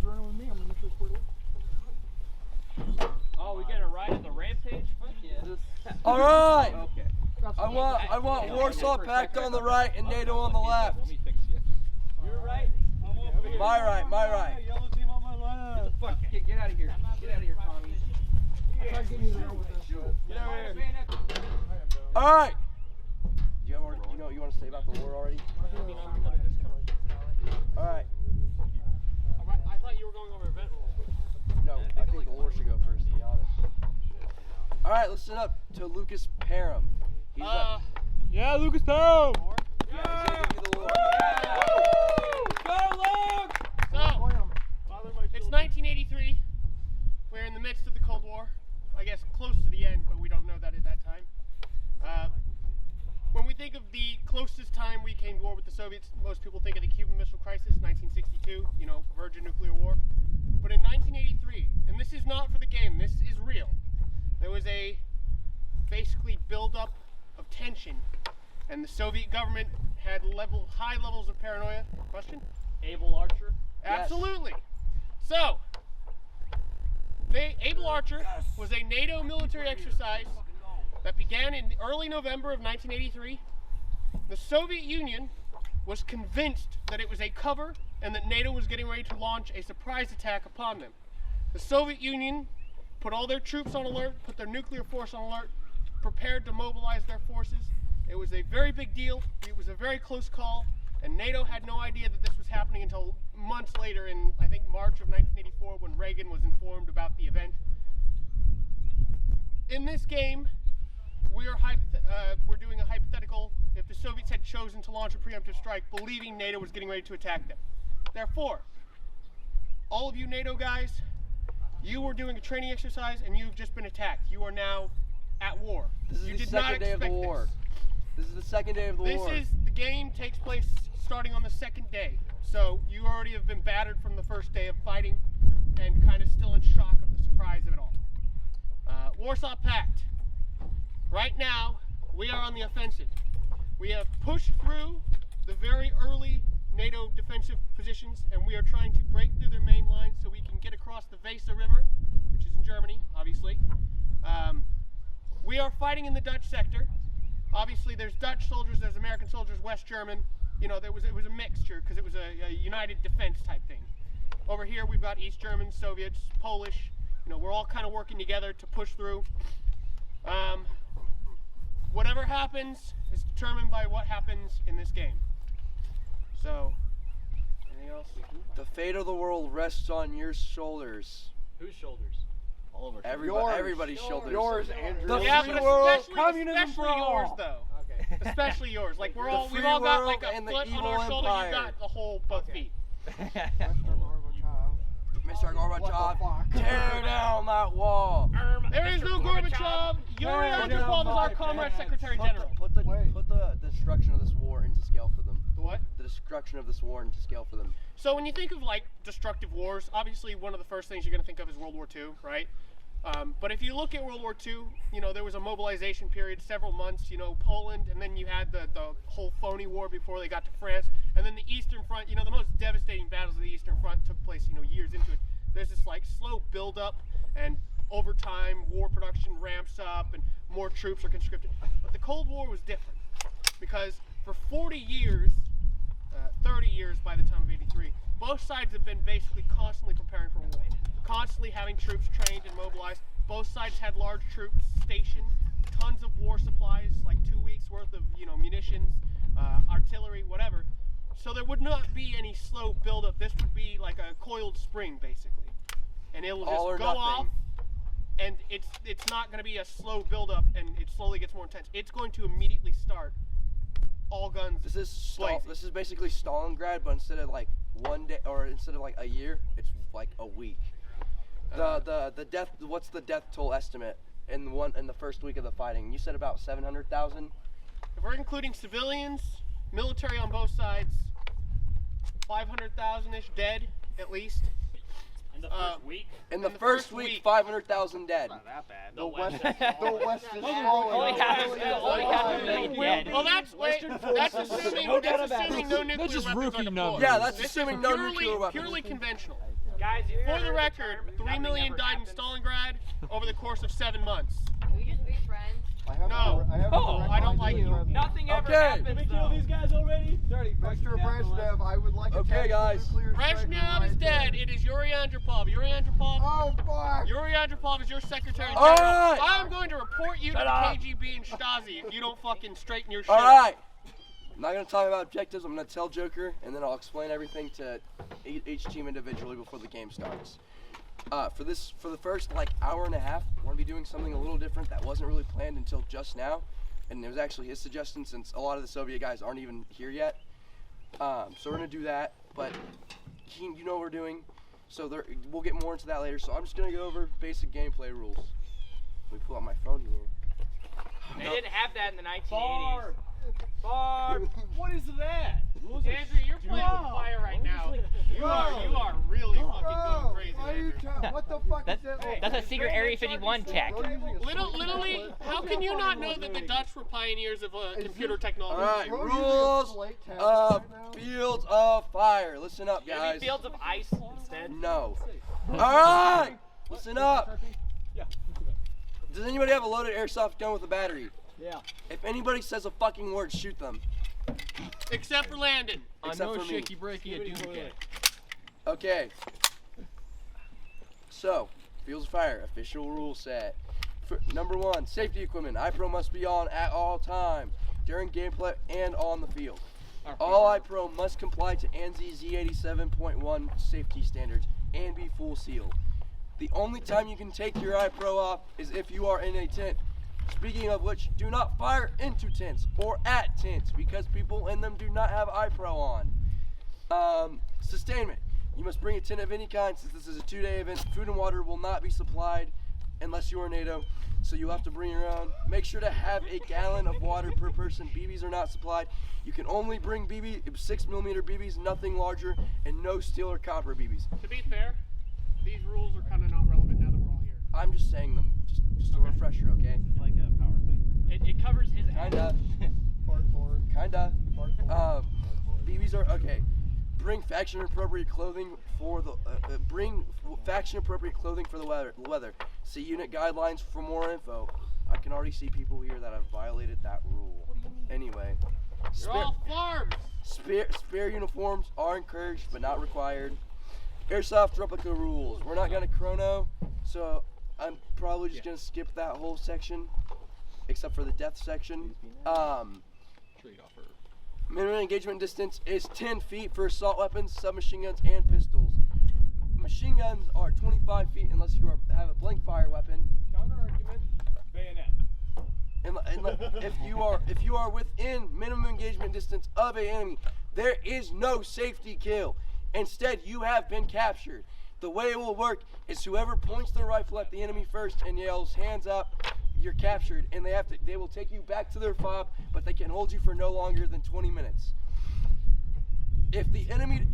running with me. I'm gonna make sure it's squared away. Oh, we getting a ride at the Rampage? Fuck yeah. All right. Okay. I want Warsaw Pact on the right and NATO on the left. Let me fix you. You're right. My right. Yellow team on my left. Fuck. Get out of here. Get out of here, Tommy. Try to get me there with this. Get out of here. All right. You know what you want to say about the war already? All right. I thought you were going over event rules. No, I think the war should go first, to be honest. All right, listen up to Lucas Parham. He's Yeah, Lucas Parham. he's gonna give you the war. Go, Luke! So, it's 1983. We're in the midst of the Cold War. I guess close to the end, but we don't know that at that time. When we think of the closest time we came to war with the Soviets, most people think of the Cuban Missile Crisis, 1962, Virgin Nuclear War. But in 1983, and this is not for the game, this is real, there was a basically build-up of tension, and the Soviet government had high levels of paranoia. Question? Able Archer? Absolutely. So, Able Archer was a NATO military exercise that began in early November of 1983. The Soviet Union was convinced that it was a cover and that NATO was getting ready to launch a surprise attack upon them. The Soviet Union put all their troops on alert, put their nuclear force on alert, prepared to mobilize their forces. It was a very big deal. It was a very close call, and NATO had no idea that this was happening until months later in, I think, March of 1984 when Reagan was informed about the event. In this game, we're doing a hypothetical if the Soviets had chosen to launch a preemptive strike believing NATO was getting ready to attack them. Therefore, all of you NATO guys, you were doing a training exercise and you've just been attacked. You are now at war. This is You the did not second day of the expect war. This is the second day of the war. The game takes place starting on the second day. So you already have been battered from the first day of fighting and kind of still in shock of the surprise of it all. Warsaw Pact. Right now, we are on the offensive. We have pushed through the very early NATO defensive positions, and we are trying to break through their main lines so we can get across the Weser River, which is in Germany, obviously. We are fighting in the Dutch sector. Obviously, there's Dutch soldiers, there's American soldiers, West German. It was a mixture because it was a united defense type thing. Over here, we've got East Germans, Soviets, Polish. We're all kind of working together to push through. Whatever happens is determined by what happens in this game. So, anything else? The fate of the world rests on your shoulders. Whose shoulders? All of our Everybody's shoulders. Yours, Andrew. The Yeah, free but world, communism for especially yours, all. though. Okay. Especially yours. Like we've free all got like world a and the foot on evil our shoulder. empire. You've got the whole both feet. Mr. Gorbachev, What the fuck? tear down that wall. There is no Gorbachev. Yuri Andropov is our Comrade Secretary General. Put the destruction of this war into scale for them. The what? The destruction of this war into scale for them. So when you think of like destructive wars, obviously one of the first things you're going to think of is World War II, right? But if you look at World War II, there was a mobilization period, several months, Poland, and then you had the whole phony war before they got to France, and then the Eastern Front, the most devastating battles of the Eastern Front took place, years into it. There's this like slow build-up, and over time, war production ramps up, and more troops are conscripted. But the Cold War was different, because for 40 years, 30 years by the time of '83, both sides have been basically constantly preparing for war. Constantly having troops trained and mobilized. Both sides had large troops stationed, tons of war supplies, like 2 weeks worth of munitions, artillery, whatever. So there would not be any slow buildup. This would be like a coiled spring, basically, and it will just go off. And it's not going to be a slow buildup, and it slowly gets more intense. It's going to immediately start. All guns. This is blazing. This is basically Stalingrad, but instead of like one day or instead of like a year, it's like a week. The death. What's the death toll estimate in the first week of the fighting? You said about 700,000. If we're including civilians, military on both sides, 500,000-ish dead at least. In the first week? In the first week, 500,000 dead. Not that bad. The West is falling. Only half a million dead. Well, that's assuming no nuclear weapons are deployed. Yeah, that's This assuming is no nuclear weapons. Purely conventional. Guys, if For you're the record, retirement, 3 nothing million ever died in happens. Stalingrad over the course of 7 months. Can we just be friends? No. I don't like you. Nothing ever Okay. happens, though. guys already? Mr. Brezhnev, I would like to Okay, test guys. the nuclear strike Brezhnev is right dead. there. It is Yuri Andropov. Yuri Andropov. Oh, fuck! Yuri Andropov is your secretary All general. right. I'm going to report you to Shut the up. KGB and Stasi if you don't fucking straighten your shit. All right. I'm not gonna talk about objectives. I'm gonna tell Joker, and then I'll explain everything to each team individually before the game starts. For the first like hour and a half, we're gonna be doing something a little different that wasn't really planned until just now, and it was actually his suggestion since a lot of the Soviet guys aren't even here yet. So we're gonna do that, but you know what we're doing. So we'll get more into that later. So I'm just gonna go over basic gameplay rules. Let me pull out my phone here. They didn't have that in the 1980s. Barb. What is that? Andrew, you're playing with fire right now. You are really fucking going crazy, Why are you Andrew. what the fuck is that? That's a secret Area 51 tech. Literally, how can you not know that the Dutch were pioneers of computer technology? All right, Bro, using a rules slate tablet of right now? Fields of Fire. Listen up, Maybe guys. fields of ice instead. No. All right, listen up. Does anybody have a loaded airsoft gun with a battery? Yeah. If anybody says a fucking word, shoot them. Except for Landon. Except for me. breaky a doomsday. Okay. So, Fields of Fire, official rule set. Number 1, safety equipment. iPro must be on at all time during gameplay and on the field. All iPro must comply to ANSI Z87.1 safety standards and be full seal. The only time you can take your iPro off is if you are in a tent. Speaking of which, do not fire into tents or at tents because people in them do not have iPro on. Sustainment. You must bring a tent of any kind since this is a 2-day event. Food and water will not be supplied unless you are NATO, so you have to bring your own. Make sure to have a gallon of water per person. BBs are not supplied. You can only bring 6mm BBs, nothing larger, and no steel or copper BBs. To be fair, these rules are kind of not relevant now that we're all here. I'm just saying them, just a refresher, okay? Like a power thing. It covers his ass. Kinda. BBs are okay. Bring faction appropriate clothing for the weather. See unit guidelines for more info. I can already see people here that have violated that rule. Anyway, You're all farms. spare uniforms are encouraged but not required. Airsoft replica rules. We're not gonna chrono, so I'm probably just gonna skip that whole section, except for the death section. Minimum engagement distance is 10 feet for assault weapons, submachine guns, and pistols. Machine guns are 25 feet unless you have a blank fire weapon. Counter-argument, bayonet. And if you are within minimum engagement distance of an enemy, there is no safety kill. Instead, you have been captured. The way it will work is whoever points their rifle at the enemy first and yells "hands up," you're captured, and they will take you back to their fob, but they can hold you for no longer than 20 minutes. If the enemy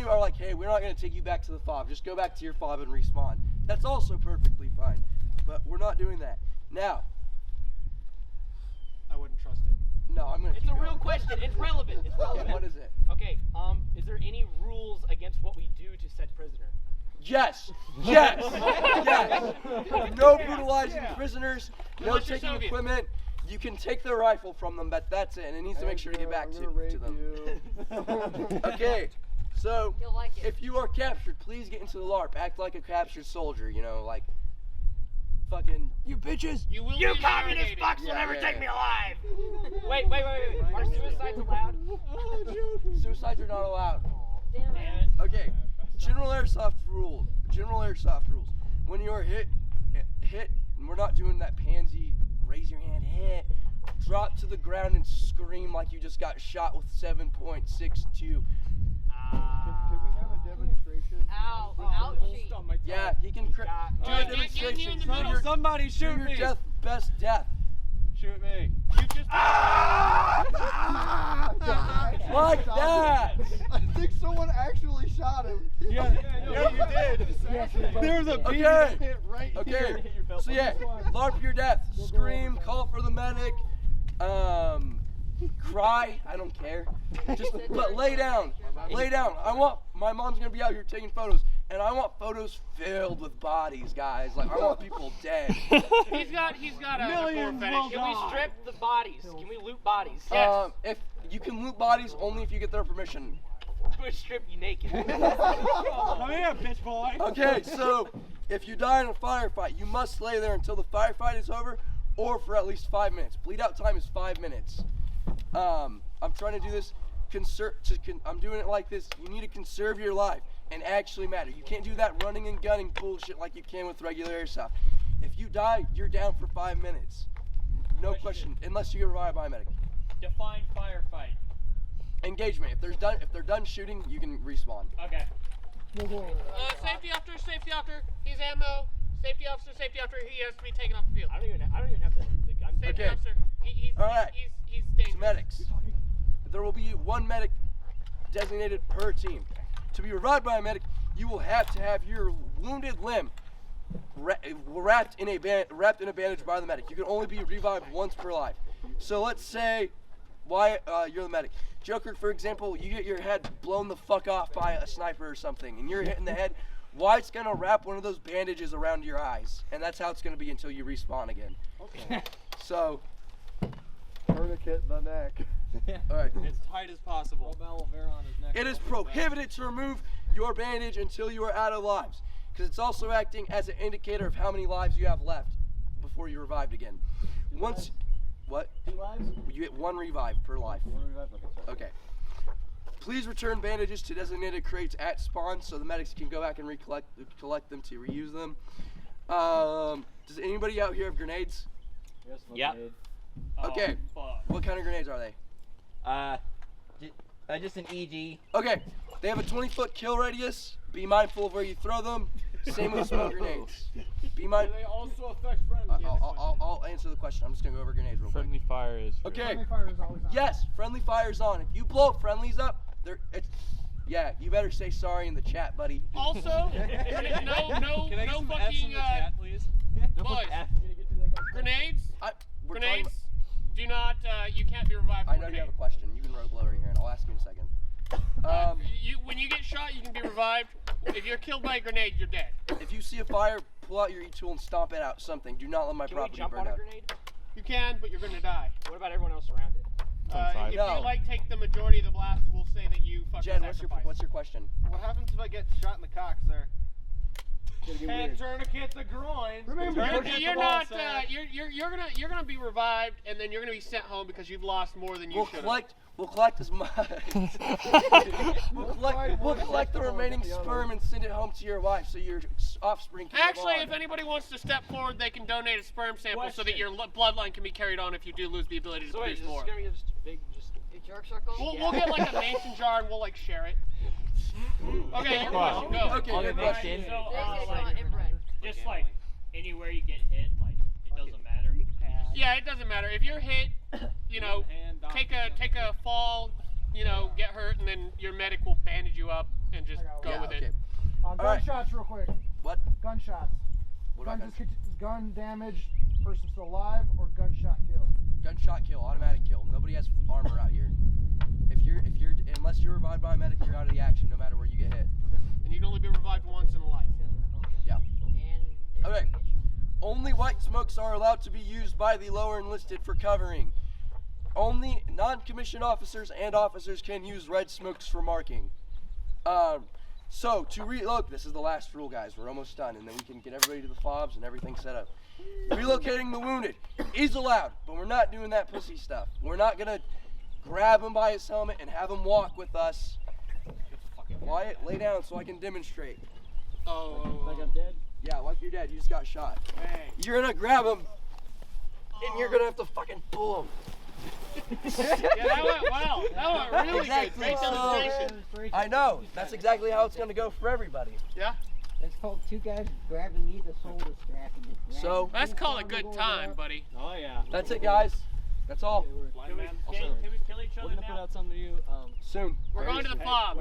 are like, "Hey, we're not going to take you back to the fob. Just go back to your fob and respawn," that's also perfectly fine. But we're not doing that. Now, I wouldn't trust it. no, I'm going to It's a real question. It's relevant. It's relevant. What is it? Okay. Is there any rules against what we do to said prisoner? Yes, yes, yes. No brutalizing prisoners, no Unless you're taking Soviet. equipment. You can take their rifle from them, but that's it. And it needs to make sure to get back to them. Okay, so You'll like it. if you are captured, please get into the LARP. Act like a captured soldier, you know, like fucking you bitches. You will You be communist interrogated. fucks will Yeah, never yeah, take yeah. me alive. Wait. Are suicides allowed? Suicides are not allowed. Damn it. Okay, general airsoft rules. When you are hit, and we're not doing that pansy, raise your hand, hit, drop to the ground and scream like you just got shot with 7.62. Can we have a demonstration? Ow. Ouchie. Yeah, he can do a Get demonstration. in the Do middle. your, Somebody do shoot your me! best death. Shoot me! You just Like that. I think someone actually shot him. Yeah, you did. There was a beat Okay. hit right Okay, here. so yeah, LARP your death. Scream, call for the medic, cry, I don't care. But lay down. lay down. My mom's gonna be out here taking photos, and I want photos filled with bodies, guys. Like I want people dead. He's got a Millions core will fetish. Can we strip the bodies? Can we loot bodies? Yes. If you can loot bodies only if you get their permission. I'm gonna strip you naked. Come here, bitch boy. Okay, so if you die in a firefight, you must lay there until the firefight is over, or for at least 5 minutes. Bleed out time is 5 minutes. I'm trying to do this. I'm doing it like this. You need to conserve your life and actually matter. You can't do that running and gunning bullshit like you can with regular airsoft. If you die, you're down for 5 minutes. No question, unless you get revived by a medic. Define firefight. Engagement. If they're done shooting, you can respawn. Okay. Safety officer, he's ammo. Safety officer, he has to be taken off the field. I don't even have to. Safety Okay. officer, he's dangerous. Medics. There will be one medic designated per team. To be revived by a medic, you will have to have your wounded limb wrapped in a bandage by the medic. You can only be revived once per life. So let's say Wyatt, you're the medic. Joker, for example, you get your head blown the fuck off by a sniper or something, and you're hit in the head. Wyatt's gonna wrap one of those bandages around your eyes, and that's how it's gonna be until you respawn again. Okay. So, Tourniquet in the neck. all right. As tight as possible. It is prohibited to remove your bandage until you are out of lives, because it's also acting as an indicator of how many lives you have left before you're revived again. What? 2 lives? You get 1 revive per life. 1 revive? Okay. Okay. Please return bandages to designated crates at spawn so the medics can go back and collect them to reuse them. Does anybody out here have grenades? Yes, Yep. lemonade. Okay. Fuck. What kind of grenades are they? Just an EG. Okay. They have a 20-foot kill radius. Be mindful of where you throw them. Same with smoke grenades. Be mindful. They also affect friends. I'll answer the question. I'm just gonna go over grenades real quick. Friendly fire is. Okay. Friendly fire is always on. Yes, friendly fire's on. If you blow friendlies up, yeah, you better say sorry in the chat, buddy. Also, no Can I get some F's in fucking the chat, please? boys. Grenades. We're Grenades. talking- Do not. You can't be revived. I from know a you have a grenade. question. You can rope lower here, and I'll ask you in a second. When you get shot, you can be revived. If you're killed by a grenade, you're dead. If you see a fire, pull out your E-tool and stomp it out. Something. Do not let my Can we property jump burn on a out. grenade? You can, but you're going to die. What about everyone else around it? If No. you take the majority of the blast, we'll say that you fucking Jen, sacrificed. what's your question? What happens if I get shot in the cock, sir? Can't tourniquet the groin. Remember, You're not. You're gonna be revived, and then you're gonna be sent home because you've lost more than you We'll should. collect as much. We'll collect the remaining sperm and send it home to your wife, so your offspring can live Actually, on. if anybody wants to step forward, they can donate a sperm sample so that your bloodline can be carried on if you do lose the ability to So wait, produce this is more. gonna be just a big, A jerk circle? We'll get like a mason jar and we'll like share it. Okay, your question, go. Okay, your question. Today's gonna go on inbred. Just like anywhere you get hit, like it doesn't matter. Yeah, it doesn't matter if you're hit. You know, take a fall. You know, get hurt, and then your medic will bandage you up and just go Yeah, with okay. it. right. Gunshots real quick. What? Gunshots. What about Gun damage, person still alive, or gunshot kill? Gunshot kill, automatic kill. Nobody has armor out here. Unless you're revived by a medic, you're out of the action, no matter where you get hit. And you can only be revived once in a life. Yeah. And Okay. Only white smokes are allowed to be used by the lower enlisted for covering. Only non-commissioned officers and officers can use red smokes for marking. So to reload, this is the last rule, guys. We're almost done, and then we can get everybody to the fobs and everything set up. Relocating the wounded is allowed, but we're not doing that pussy stuff. We're not gonna grab him by his helmet and have him walk with us. Wyatt, lay down so I can demonstrate. Oh. dead? Yeah, like you're dead. You just got shot. Hey. You're gonna grab him, and you're gonna have to fucking pull him. Yeah, that went well. That went really Exactly. good. Great demonstration. I know. That's exactly how it's gonna go for everybody. Yeah. Let's hope 2 guys grabbing me the shoulder strap and just grab So me. Let's call it good time, buddy. Oh yeah. that's it, guys. That's all. Can we kill each other now? Soon. We're going to the fob.